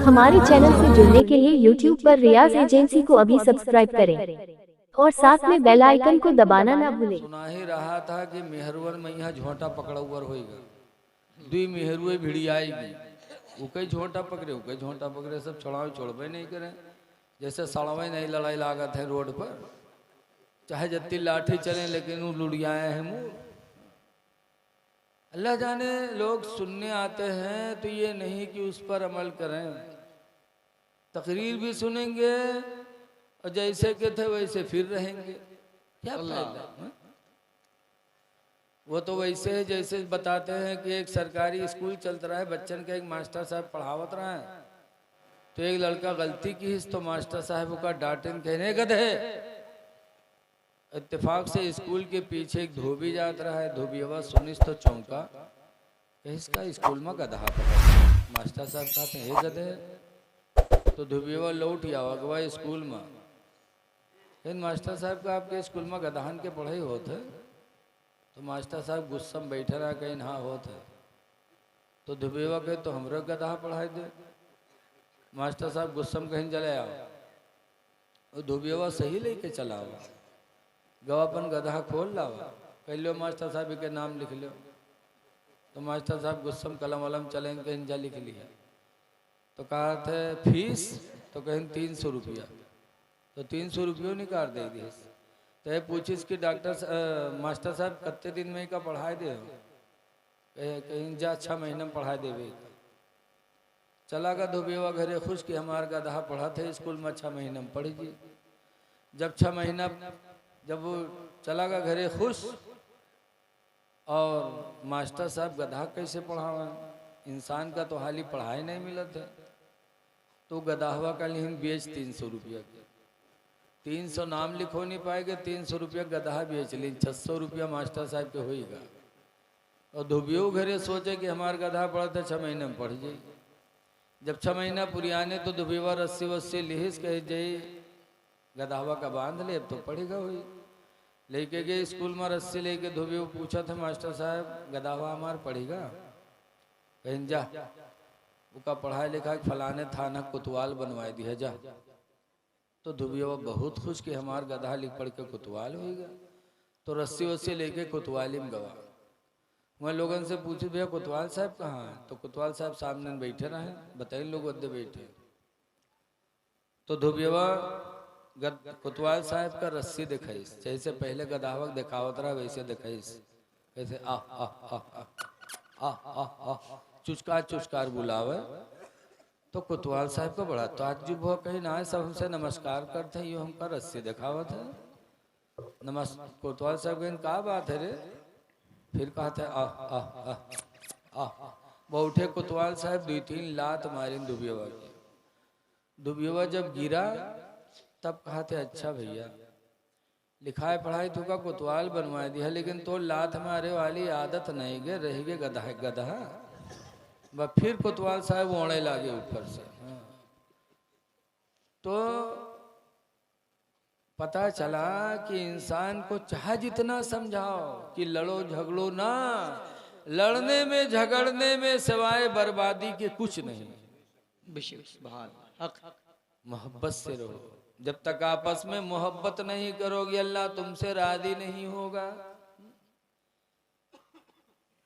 हमारे चैनल से जुड़ने के लिए YouTube पर रियाज एजेंसी को अभी सब्सक्राइब करें और साथ में बेल आइकन को दबाना ना भूलें। सुना ही रहा था कि मेहरुअर में यहाँ झोंटा पकड़ाउर होएगा, दुई मेहरुए भिड़ी आएगी, वो कई झोंटा पकड़े सब छड़ावे छोड़बे नहीं करें, जैसे सड़वे नहीं लड़ाई लागत है रोड पर, चाहे जत्ती लाठी चले लेकिन वो लुढ़ियाए हैं मुँह। अल्लाह जाने लोग सुनने आते हैं तो ये नहीं कि उस पर अमल करें, तकरीर भी सुनेंगे और जैसे के थे वैसे फिर रहेंगे, क्या फायदा। वो तो वैसे है जैसे बताते हैं कि एक सरकारी स्कूल चलता रहा है, बच्चन का एक मास्टर साहब पढ़ावत रहा है, तो एक लड़का गलती की तो मास्टर साहब का डांटन कहने गधे। इत्तेफाक से स्कूल के पीछे एक धोबी जात रहा है, धोबियावा सुनिस तो चौंका, इसका स्कूल में गधा पकड़। मास्टर साहब कहते हैं हे गधे, तो धोबियावा लौट आवा गवा स्कूल में। लेकिन मास्टर साहब का आपके स्कूल में गधान के पढ़ाई होते, तो मास्टर साहब गुस्सा में बैठे रहा, कहीं हाँ होते, तो धोबियावा कहे तो हमरो गधा पढ़ाई दे। मास्टर साहब गुस्सा में कहीं चले आओ, और धोबियावा सही लेके चला हुआ, गवापन गधा खोल लावा, कह लो मास्टर साहब के नाम लिख लो। तो मास्टर साहब गुस्सम कलम वलम चलें कहीं जा लिख लिया, तो कहा थे फीस, तो कहीं 300 रुपया, तो 300 रुपये निकाल दे दिए। तो पूछिस कि डॉक्टर मास्टर साहब कितने दिन में का पढ़ाई दे, कहीं जा 6 महीने में पढ़ाई देवे। चला गा धोबियावा घरे खुश कि हमारा गधा पढ़ा थे स्कूल में 6 महीने में पढ़ी जी। जब 6 महीना जब वो चला गा घरे खुश, और मास्टर साहब गधा कैसे पढ़ावा, इंसान का तो हाली पढ़ाई नहीं मिला था, तो गधावा का लिखन बेच 300 रुपया, 300 नाम लिखो नहीं पाएगा, 300 रुपया गधा बेच ली, 600 रुपया मास्टर साहब के होएगा। और धोबियो घरे सोचे कि हमारा गधा पढ़ा था 6 महीने में पढ़ जाए। जब 6 महीना पुरियाने तो धोबिया रस्सी वस्सी लिहिस कह जाए गधावा का बांध ले, अब तो पढ़ेगा हुई। लेके गए स्कूल में रस्सी लेके, धोबियो पूछा था मास्टर साहब गधावा हमार पढ़ेगा, कहीं जा उसका पढ़ाई लिखा फलाने थाना कोतवाल बनवाए दिया जा। तो धोबिया बहुत खुश कि हमार गधा लिख पढ़ के कोतवाल होगा, तो रस्सी वस्सी लेके कोतवाली में गवा। वहाँ लोगों से पूछे भैया कोतवाल साहब कहाँ है, तो कोतवाल साहब सामने बैठे रहे, बताइए लोग अद्दे बैठे। तो धोबिया कोतवाल साहब का रस्सी दिखाईस, जैसे पहले गधावक दिखावत रहा वैसे दिखाईस, कैसे आ आ आ आ आ आ चुचकार चुचकार बुलावे। तो कोतवाल साहब का बड़ा ताज्जुब हो, कहीं ना सब हमसे नमस्कार करते हैं, ये हमका रस्सी दिखावत है। कोतवाल साहब कहीं कहा बात है रे, फिर कहते आ आ आ आ वो उठे कोतवाल साहब 2-3 लात मारी धोबियावा की। धोबियावा जब गिरा तब कहते अच्छा भैया लिखाई पढ़ाई तो का कोतवाल बनवा दिया, लेकिन तो लात मारे वाली आदत नहीं गे, रह गे गधा गधा। वह फिर कोतवाल साहब ओढ़े लागे ऊपर से। तो पता चला कि इंसान को चाहे जितना समझाओ कि लड़ो झगड़ो ना, लड़ने में झगड़ने में सिवाय बर्बादी के कुछ नहीं। मोहब्बत से रहो, जब तक आपस में मोहब्बत नहीं करोगे अल्लाह तुमसे राजी नहीं होगा।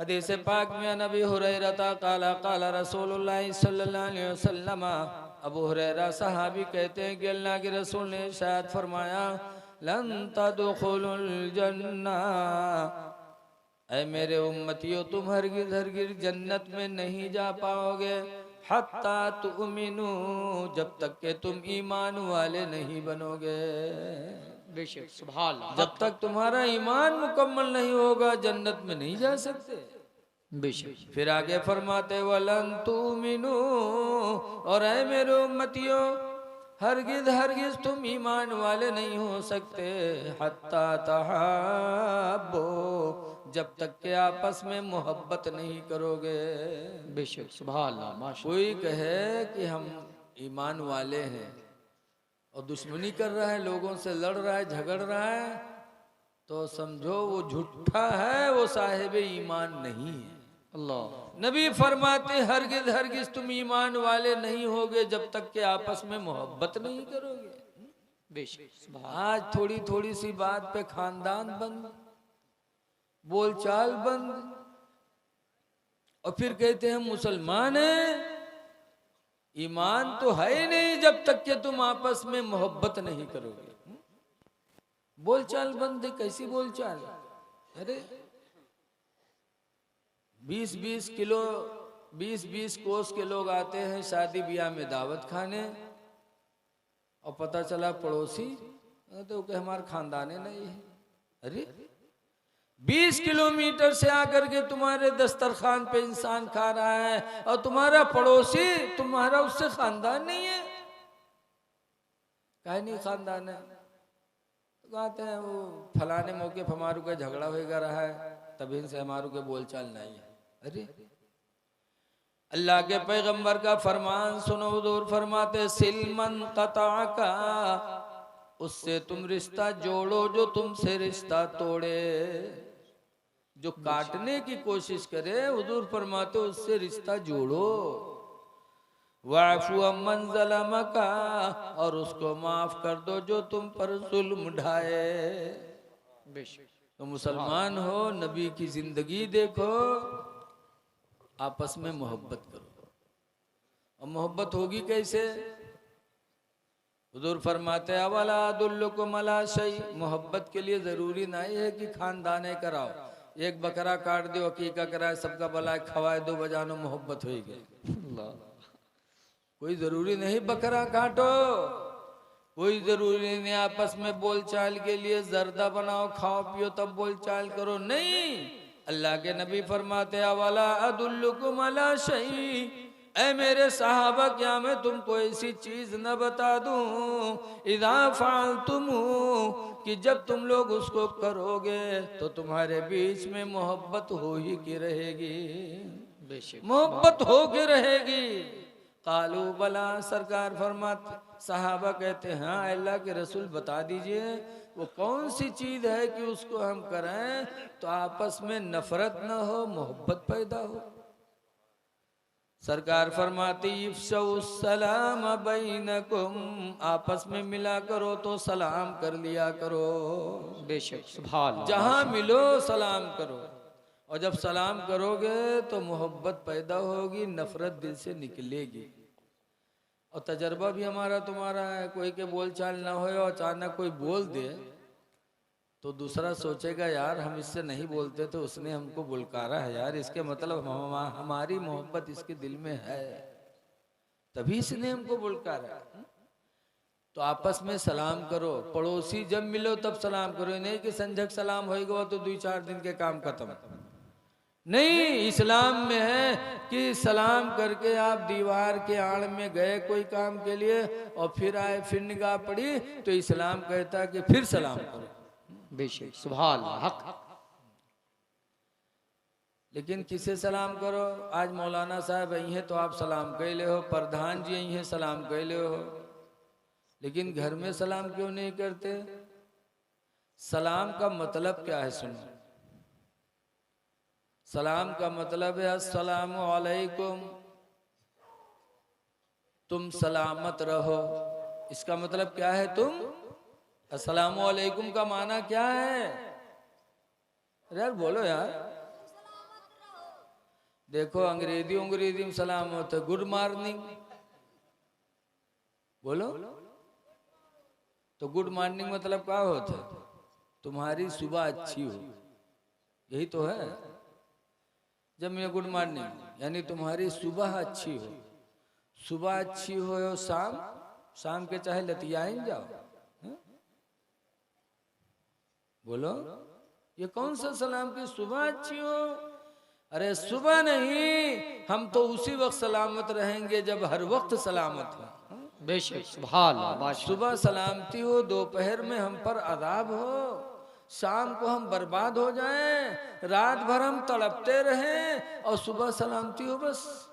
हदीस पाक में नबी हुरैरा काला काला रसूलुल्लाह सल्लल्लाहु अलैहि वसल्लम, अबू हुरैरा सहाबी कहते हैं कि अल्लाह के रसूल ने इरशाद फरमाया लन तदखुलुल जन्ना, ऐ मेरे उम्मतियों तुम हरगिज हरगिज जन्नत में नहीं जा पाओगे, हत्ता तुमिनु, जब तक के तुम ईमान वाले नहीं बनोगे। बेशक सुभान अल्लाह, जब तक तुम्हारा ईमान मुकम्मल नहीं होगा जन्नत में नहीं जा सकते। बेशक फिर आगे फरमाते वलन तुमिनु, और ऐ मेरे उम्मतियों हरगिज हरगिज तुम ईमान वाले नहीं हो सकते, हत्ता तहाब्बो, जब तक के आपस में मोहब्बत नहीं करोगे। बेशक सुभान अल्लाह, माशा कोई कहे कि हम ईमान वाले हैं और दुश्मनी कर रहा है, लोगों से लड़ रहा है, झगड़ रहा है, तो समझो वो झूठा है, वो साहिब ईमान नहीं है। अल्लाह। नबी फरमाते हरगिज हरगिज तुम ईमान वाले नहीं होगे जब तक कि आपस में मोहब्बत नहीं करोगे। बेशक सुभान। आज थोड़ी थोड़ी सी बात पे खानदान बंद, बोलचाल बंद, और फिर कहते हैं मुसलमान हैं। ईमान तो है ही नहीं जब तक कि तुम आपस में मोहब्बत नहीं करोगे। बोलचाल बंद है, कैसी बोलचाल? अरे 20-20 किलो 20-20 कोस के लोग आते हैं शादी ब्याह में दावत खाने, और पता चला पड़ोसी तो कि हमारे खानदाने नहीं है। अरे 20 किलोमीटर से आकर के तुम्हारे दस्तरखान पे इंसान खा रहा है और तुम्हारा पड़ोसी तुम्हारा उससे खानदान नहीं है। काहे नहीं खानदान है? तो कहते हैं वो फलाने मौके पर हमारू का झगड़ा होगा रहा है, तभी इनसे हमारू के बोलचाल नहीं है। अरे अल्लाह के पैगंबर का फरमान सुनो, हुजूर फरमाते सिलमन कता का, उससे तुम रिश्ता जोड़ो जो तुमसे रिश्ता तोड़े। जो काटने की कोशिश करे, हुजूर फरमाते उससे रिश्ता जोड़ो। वाफु अम्मन ज़लमका, और उसको माफ कर दो जो तुम पर जुल्म ढाए। बेशक। तो मुसलमान हो, नबी की जिंदगी देखो, आपस में मोहब्बत करो। और मोहब्बत होगी कैसे? हुजूर फरमाते अवला अदुल्लुकुम अला शै, मोहब्बत के लिए जरूरी नहीं है कि खानदाने कराओ, एक बकरा काट दो, अकीका कराए, सबका भला खवाए दो, बजानो, मोहब्बत होगी। कोई जरूरी नहीं बकरा काटो, कोई जरूरी नहीं आपस में बोलचाल के लिए जर्दा बनाओ, खाओ पियो तब बोलचाल करो, नहीं। अल्लाह के नबी फरमाते अवला अदुल्लुकुम अला शै, ऐ मेरे साहबा क्या मैं तुमको ऐसी चीज न बता दूं, इज़ा फ़अल्तुम, कि जब तुम लोग उसको करोगे तो तुम्हारे बीच में मोहब्बत हो ही की रहेगी, मोहब्बत हो के रहेगी। कालू बला, सरकार फरमाते, साहबा कहते हैं हाँ अल्लाह के रसूल बता दीजिए वो कौन सी चीज है कि उसको हम करें तो आपस में नफरत न हो, मोहब्बत पैदा हो। सरकार फरमाती इफ़शउ सलाम बैनकुम, आपस में मिला करो तो सलाम कर लिया करो। बेशक सुभान। जहां मिलो सलाम करो, और जब सलाम करोगे तो मोहब्बत पैदा होगी, नफरत दिल से निकलेगी। और तजर्बा भी हमारा तुम्हारा है, कोई के बोलचाल ना हो और अचानक कोई बोल दे तो दूसरा सोचेगा यार हम इससे नहीं बोलते तो उसने हमको बुलकारा है, यार इसके मतलब हमारी मोहब्बत इसके दिल में है, तभी इसने हमको बुलकारा। तो आपस में सलाम करो, पड़ोसी जब मिलो तब सलाम करो, नहीं कि संझक सलाम होएगा तो 2-4 दिन के काम खत्म। नहीं, इस्लाम में है कि सलाम करके आप दीवार के आड़ में गए कोई काम के लिए और फिर आए, फिर निगाह पड़ी, तो इस्लाम कहता है कि फिर सलाम करो। बेशक सुभान हक। लेकिन किसे सलाम करो? आज मौलाना साहब यही है तो आप सलाम कहले हो, प्रधान जी यही है सलाम कहले हो, लेकिन घर में सलाम क्यों नहीं करते? सलाम का मतलब क्या है सुनो। सलाम का मतलब है अस्सलामु अलैकुम, तुम सलामत रहो। इसका मतलब क्या है? तुम अस्सलामु अलैकुम का माना क्या है? यार बोलो यार। देखो अंग्रेजी में सलाम होता है गुड मॉर्निंग, बोलो तो गुड मॉर्निंग मतलब क्या होता है? तुम्हारी सुबह अच्छी हो, यही तो है। जब मैं गुड मॉर्निंग यानी तुम्हारी सुबह अच्छी हो, सुबह अच्छी हो, शाम के चाहे लतियाइन जाओ। बोलो ये कौन सा सलाम की सुबह अच्छी हो? अरे सुबह नहीं, हम तो उसी वक्त सलामत रहेंगे जब हर वक्त सलामत हो। बेशक सुभान अल्लाह। सुबह सलामती हो, दोपहर में हम पर अदाब हो, शाम को हम बर्बाद हो जाएं, रात भर हम तड़पते रहें और सुबह सलामती हो बस।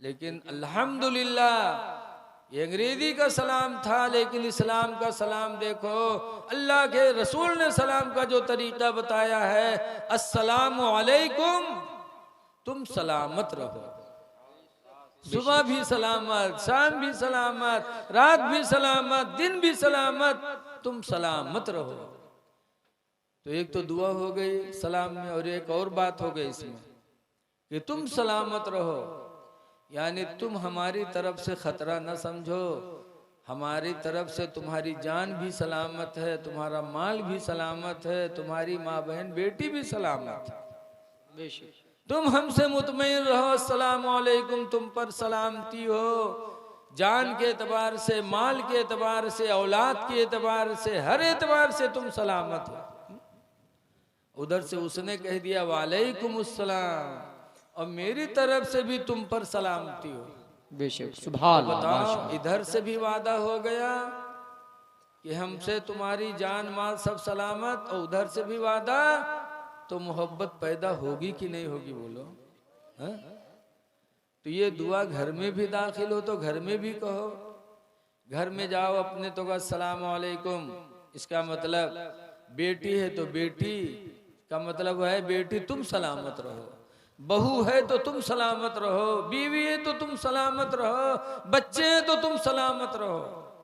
लेकिन अल्हम्दुलिल्लाह ये अंग्रेजी का सलाम था, लेकिन इस्लाम का सलाम देखो, अल्लाह के रसूल ने सलाम का जो तरीका बताया है, अस्सलामु अलैकुम, तुम सलामत रहो। सुबह भी सलामत, शाम भी सलामत, रात भी सलामत, दिन भी सलामत, तुम सलामत रहो। तो एक तो दुआ हो गई सलाम में, और एक और बात हो गई इसमें कि तुम सलामत रहो, यानी तुम हमारी तरफ से खतरा न समझो, हमारी तरफ से तुम्हारी जान भी सलामत है, तुम्हारा माल भी सलामत है, तुम्हारी माँ बहन बेटी भी सलामत है। बेशक तुम हमसे मुतमईन रहो, अस्सलामु अलैकुम, तुम पर सलामती हो, जान के एतबार से, माल के एतबार से, औलाद के एतबार से, हर एतबार से तुम सलामत हो। उधर से उसने कह दिया वालेकुम अस्सलाम, और मेरी तरफ से भी तुम पर सलामती हो। बेशक सुभान अल्लाह, बताओ, माशाअल्लाह। इधर से भी वादा हो गया कि हमसे तुम्हारी जान माल सब सलामत, और उधर से भी वादा, तो मोहब्बत पैदा होगी कि नहीं होगी बोलो? हा? तो ये दुआ घर में भी दाखिल हो तो घर में भी कहो, घर में जाओ अपने तो अस्सलाम वालेकुम, इसका मतलब बेटी है तो बेटी का मतलब है बेटी तुम सलामत रहो, बहू है तो तुम सलामत रहो, बीवी है तो तुम सलामत रहो, बच्चे हैं तो तुम सलामत रहो।